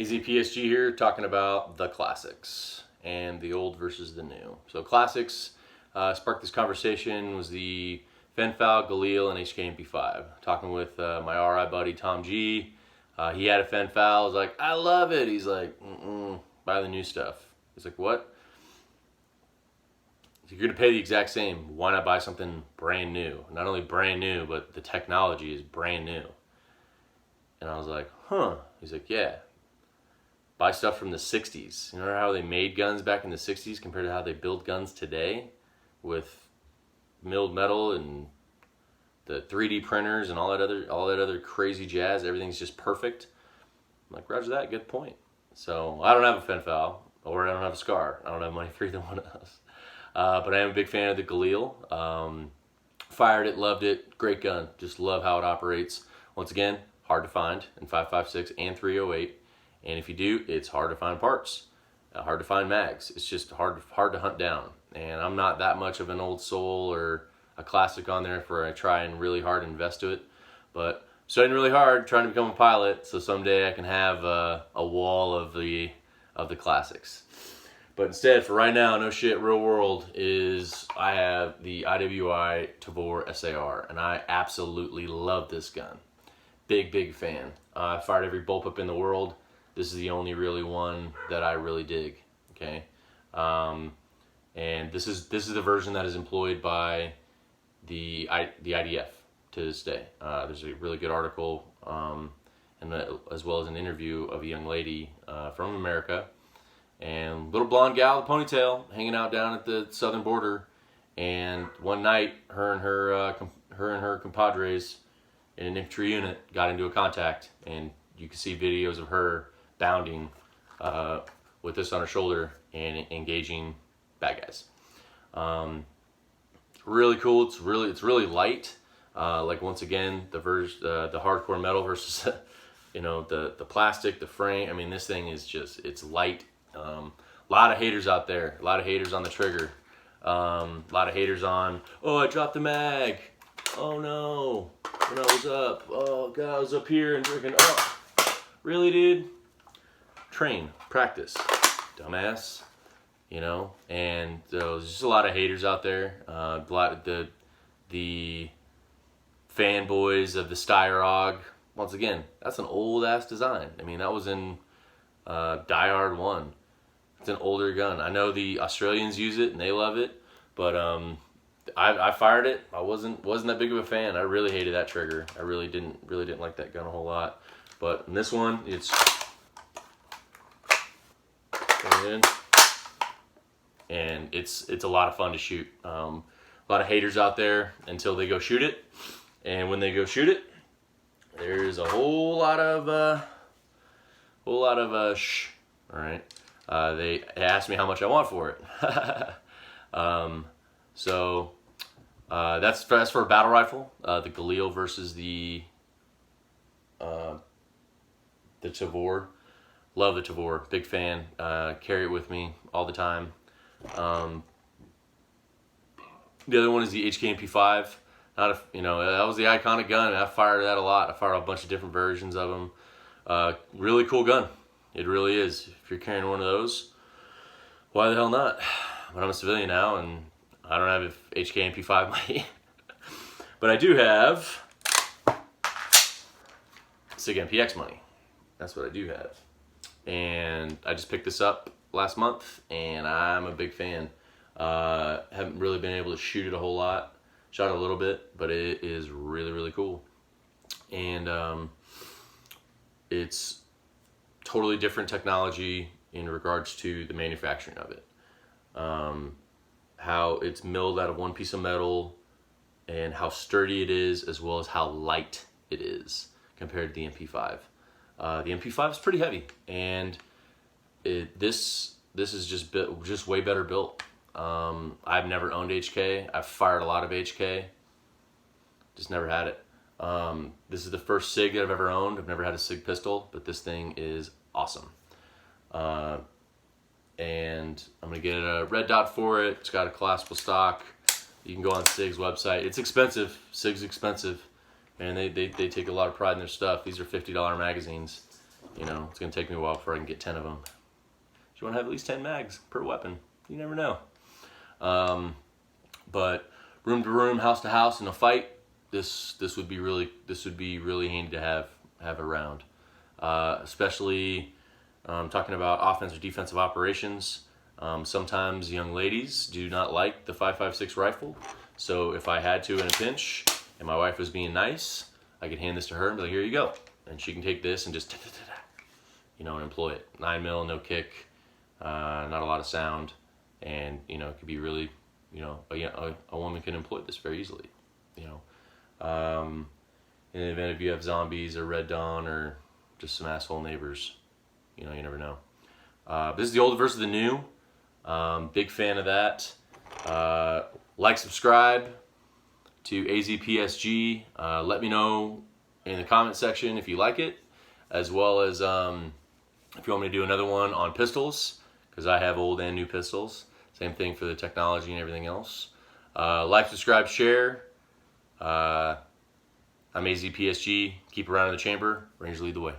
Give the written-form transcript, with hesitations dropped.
AZ PSG here, talking about the classics and the old versus the new. So classics sparked this conversation was the Fenfowl, Galil, and HK MP5. Talking with my RI buddy Tom G. He had a Fenfowl. I was like, I love it. He's like, buy the new stuff. He's like, what? If you're gonna pay the exact same, why not buy something brand new? Not only brand new, but the technology is brand new. And I was like, huh. He's like, yeah. Buy stuff from the 60s. You know how they made guns back in the 60s compared to how they build guns today with milled metal and the 3D printers and all that other crazy jazz. Everything's just perfect. I'm like, roger that, good point. So I don't have a Fenfowl or I don't have a Scar. I don't have money for either one of those. But I am a big fan of the Galil. Fired it, loved it, great gun. Just love how it operates. Once again, hard to find in 5.56 and 308. And if you do, it's hard to find parts, hard to find mags. It's just hard to hunt down. And I'm not that much of an old soul or a classic on there for I try and really hard invest to it. But I'm studying really hard, trying to become a pilot, so someday I can have a wall of the classics. But instead, for right now, no shit, real world, is I have the IWI Tavor SAR, and I absolutely love this gun. Big fan. I fired every bullpup in the world. This is the only really one that I really dig. Okay, and this is the version that is employed by the IDF to this day. There's a really good article, and as well as an interview of a young lady from America. And little blonde gal with a ponytail hanging out down at the southern border. And one night, her and her compadres in an infantry unit got into a contact, and you can see videos of her bounding with this on her shoulder and engaging bad guys. Really cool. It's really light. Like once again, the hardcore metal versus the plastic, the frame. I mean, this thing is just it's light. A lot of haters out there. A lot of haters on the trigger. A lot of haters on, oh, I dropped the mag. Oh no. When I was up. Oh god, I was up here and drinking. Oh, really, dude? Train, practice, dumbass. And there's just a lot of haters out there. A lot of the fanboys of the Styrog. Once again, that's an old ass design. I mean, that was in Die Hard 1. It's an older gun. I know the Australians use it and they love it, but I fired it. I wasn't that big of a fan. I really hated that trigger. I really didn't like that gun a whole lot. But in this one, it's and it's a lot of fun to shoot. A lot of haters out there until they go shoot it, and when they go shoot it, there's a whole lot of shh. All right. They asked me how much I want for it. So that's for a battle rifle. The Galil versus the Tavor. Love the Tavor. Big fan. Carry it with me all the time. The other one is the HK MP5. That was the iconic gun. I fired that a lot. I fired a bunch of different versions of them. Really cool gun. It really is. If you're carrying one of those, why the hell not? But I'm a civilian now, and I don't have HK MP5 money. But I do have SIG MPX money. That's what I do have. And I just picked this up last month, and I'm a big fan. Haven't really been able to shoot it a whole lot. Shot a little bit, but it is really cool. And it's totally different technology in regards to the manufacturing of it. How it's milled out of one piece of metal and how sturdy it is, as well as how light it is compared to the MP5. The MP5 is pretty heavy, and this is just way better built. I've never owned HK. I've fired a lot of HK. Just never had it. This is the first SIG that I've ever owned. I've never had a SIG pistol, but this thing is awesome. And I'm gonna get a red dot for it. It's got a collapsible stock. You can go on SIG's website. It's expensive. SIG's expensive, and they take a lot of pride in their stuff. These are $50 magazines, You know, it's gonna take me a while before I can get 10 of them. You want to have at least 10 mags per weapon. You never know. But room to room, house to house in a fight, this would be really handy to have around. Especially talking about offensive or defensive operations. Sometimes young ladies do not like the 5.56 rifle. So if I had to in a pinch and my wife was being nice, I could hand this to her and be like, here you go. And she can take this and just, you know, and employ it. 9mm, no kick. Not a lot of sound, and you know, it could be really, you know, a woman can employ this very easily, you know, in the event if you have zombies or Red Dawn or just some asshole neighbors, you know, you never know. This is the old versus the new. Big fan of that. Like, subscribe to AZPSG. Let me know in the comment section if you like it, as well as if you want me to do another one on pistols, because I have old and new pistols. Same thing for the technology and everything else. Like, subscribe, share. I'm AZPSG. Keep around in the chamber. Rangers lead the way.